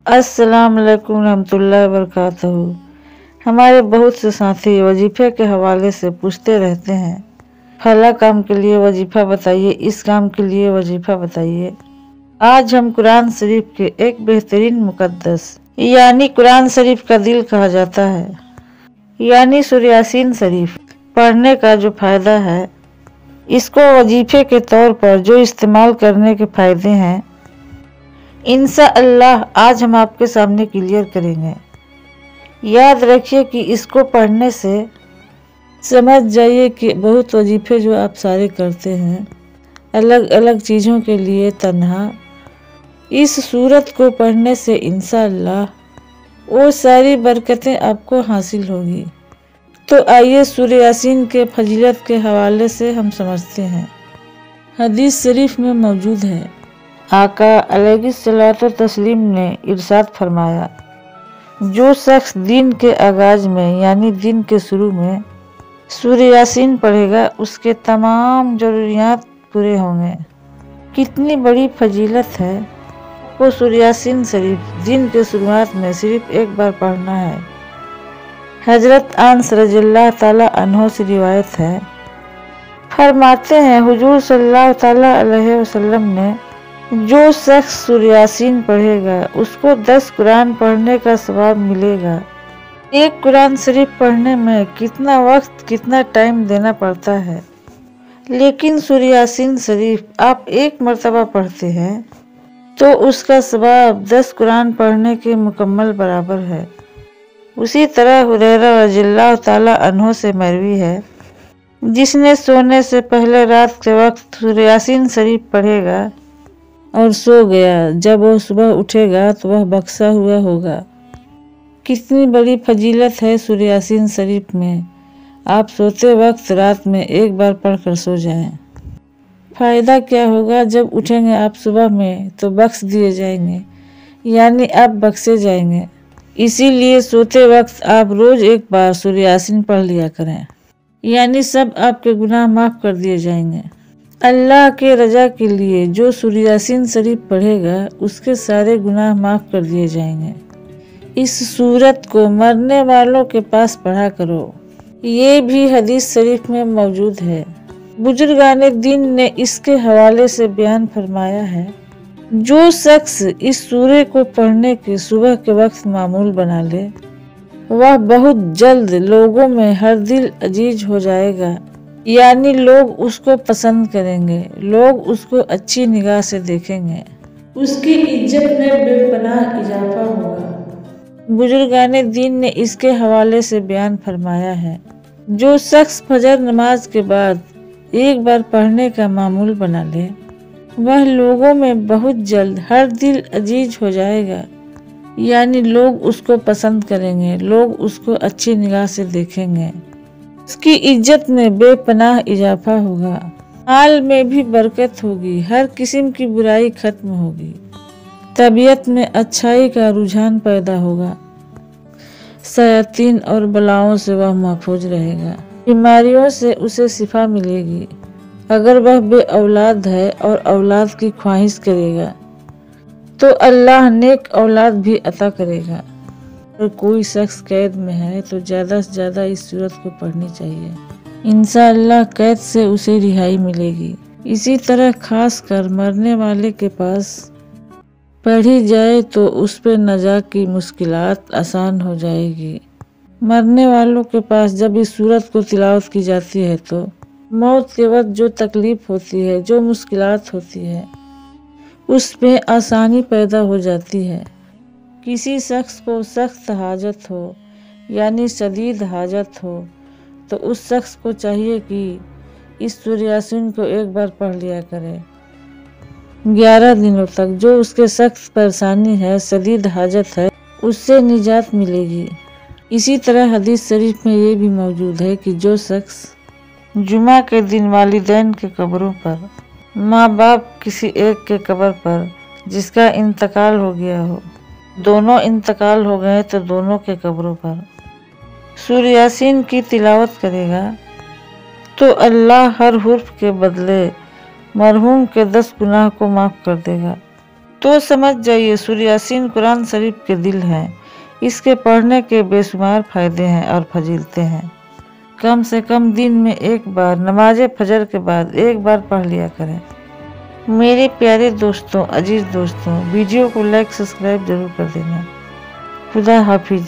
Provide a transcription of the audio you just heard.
अस्सलाम वालेकुम रहमतुल्लाहि व बरकातहू। हमारे बहुत से साथी वजीफ़े के हवाले से पूछते रहते हैं, फला काम के लिए वजीफ़ा बताइए, इस काम के लिए वजीफ़ा बताइए। आज हम कुरान शरीफ के एक बेहतरीन मुकद्दस यानी कुरान शरीफ का दिल कहा जाता है यानी सूरह यासीन शरीफ पढ़ने का जो फ़ायदा है, इसको वजीफ़े के तौर पर जो इस्तेमाल करने के फ़ायदे हैं, इंशाअल्लाह आज हम आपके सामने क्लियर करेंगे। याद रखिए कि इसको पढ़ने से समझ जाइए कि बहुत वजीफ़े जो आप सारे करते हैं अलग अलग चीज़ों के लिए तन्हा, इस सूरत को पढ़ने से इंशाअल्लाह वो सारी बरकतें आपको हासिल होगी। तो आइए सूरह यासीन के फजीलत के हवाले से हम समझते हैं। हदीस शरीफ में मौजूद है, आका अलैहिस्सलातु तस्लीम ने इरशाद फरमाया, जो शख्स दिन के आगाज में यानी दिन के शुरू में सूरह यासीन पढ़ेगा उसके तमाम ज़रूरियात पूरे होंगे। कितनी बड़ी फजीलत है। वो सूरह यासीन शरीफ दिन के शुरुआत में सिर्फ एक बार पढ़ना है। हजरत अनस रज़ियल्लाहु ताला अन्हो से रिवायत है, फरमाते हैं हुजूर सल्लल्लाहु ताला अलैहि वसल्लम ने, जो शख्स सूरह यासीन पढ़ेगा उसको 10 कुरान पढ़ने का सवाब मिलेगा। एक कुरान शरीफ पढ़ने में कितना वक्त कितना टाइम देना पड़ता है, लेकिन सूरह यासीन शरीफ आप एक मर्तबा पढ़ते हैं तो उसका सवाब 10 कुरान पढ़ने के मुकम्मल बराबर है। उसी तरह हुरैरा रज़ियल्लाहु ताला अन्हो से मरवी है, जिसने सोने से पहले रात के वक्त सूरह यासीन शरीफ पढ़ेगा और सो गया, जब वो सुबह उठेगा तो वह बख्शा हुआ होगा। कितनी बड़ी फजीलत है सूरह यासीन शरीफ में। आप सोते वक्त रात में एक बार पढ़कर सो जाएं। फ़ायदा क्या होगा, जब उठेंगे आप सुबह में तो बख्श दिए जाएंगे यानी आप बख्शे जाएंगे। इसीलिए सोते वक्त आप रोज़ एक बार सूरह यासीन पढ़ लिया करें, यानी सब आपके गुनाह माफ़ कर दिए जाएंगे। अल्लाह के रजा के लिए जो सूरह यासीन शरीफ पढ़ेगा उसके सारे गुनाह माफ़ कर दिए जाएंगे। इस सूरत को मरने वालों के पास पढ़ा करो, ये भी हदीस शरीफ में मौजूद है। बुजुर्गाने दीन ने इसके हवाले से बयान फरमाया है, जो शख्स इस सूरे को पढ़ने के सुबह के वक्त मामूल बना ले, वह बहुत जल्द लोगों में हर दिल अजीज हो जाएगा, यानी लोग उसको पसंद करेंगे, लोग उसको अच्छी निगाह से देखेंगे, उसकी इज्जत में बेपनाह इजाफा होगा। बुजुर्गाने दीन ने इसके हवाले से बयान फरमाया है, जो शख्स फजर नमाज के बाद एक बार पढ़ने का मामूल बना ले, वह लोगों में बहुत जल्द हर दिल अजीज हो जाएगा, यानी लोग उसको पसंद करेंगे, लोग उसको अच्छी निगाह से देखेंगे, उसकी इज्जत में बेपनाह इजाफा होगा, हाल में भी बरकत होगी, हर किस्म की बुराई खत्म होगी, तबीयत में अच्छाई का रुझान पैदा होगा, शयातीन और बलाओं से वह महफूज रहेगा, बीमारियों से उसे शिफा मिलेगी। अगर वह बे औलाद है और औलाद की ख्वाहिश करेगा तो अल्लाह नेक औलाद भी अता करेगा। अगर कोई शख्स कैद में है तो ज़्यादा से ज़्यादा इस सूरत को पढ़नी चाहिए, इंशाअल्लाह कैद से उसे रिहाई मिलेगी। इसी तरह खास कर मरने वाले के पास पढ़ी जाए तो उस पर नजा की मुश्किलात आसान हो जाएगी। मरने वालों के पास जब इस सूरत को तिलावत की जाती है तो मौत के वक्त जो तकलीफ होती है, जो मुश्किलात होती है, उसमें आसानी पैदा हो जाती है। किसी शख्स को सख्त हाजत हो यानी शदीद हाजत हो तो उस शख्स को चाहिए कि इस सूरह यासीन को एक बार पढ़ लिया करे। 11 दिनों तक जो उसके सख्त परेशानी है, शदीद हाजत है, उससे निजात मिलेगी। इसी तरह हदीस शरीफ में ये भी मौजूद है कि जो शख्स जुमा के दिन वालिदैन के कब्रों पर, माँ बाप किसी एक के कब्र पर जिसका इंतकाल हो गया हो, दोनों इंतकाल हो गए तो दोनों के कब्रों पर सूरह यासीन की तिलावत करेगा तो अल्लाह हर हुर्फ के बदले मरहूम के 10 गुनाह को माफ़ कर देगा। तो समझ जाइए सूरह यासीन कुरान शरीफ के दिल हैं। इसके पढ़ने के बेशुमार फ़ायदे हैं और फजीलतें हैं। कम से कम दिन में एक बार नमाज फजर के बाद एक बार पढ़ लिया करें। मेरे प्यारे दोस्तों, अजीज दोस्तों, वीडियो को लाइक सब्सक्राइब जरूर कर देना। खुदा हाफिज।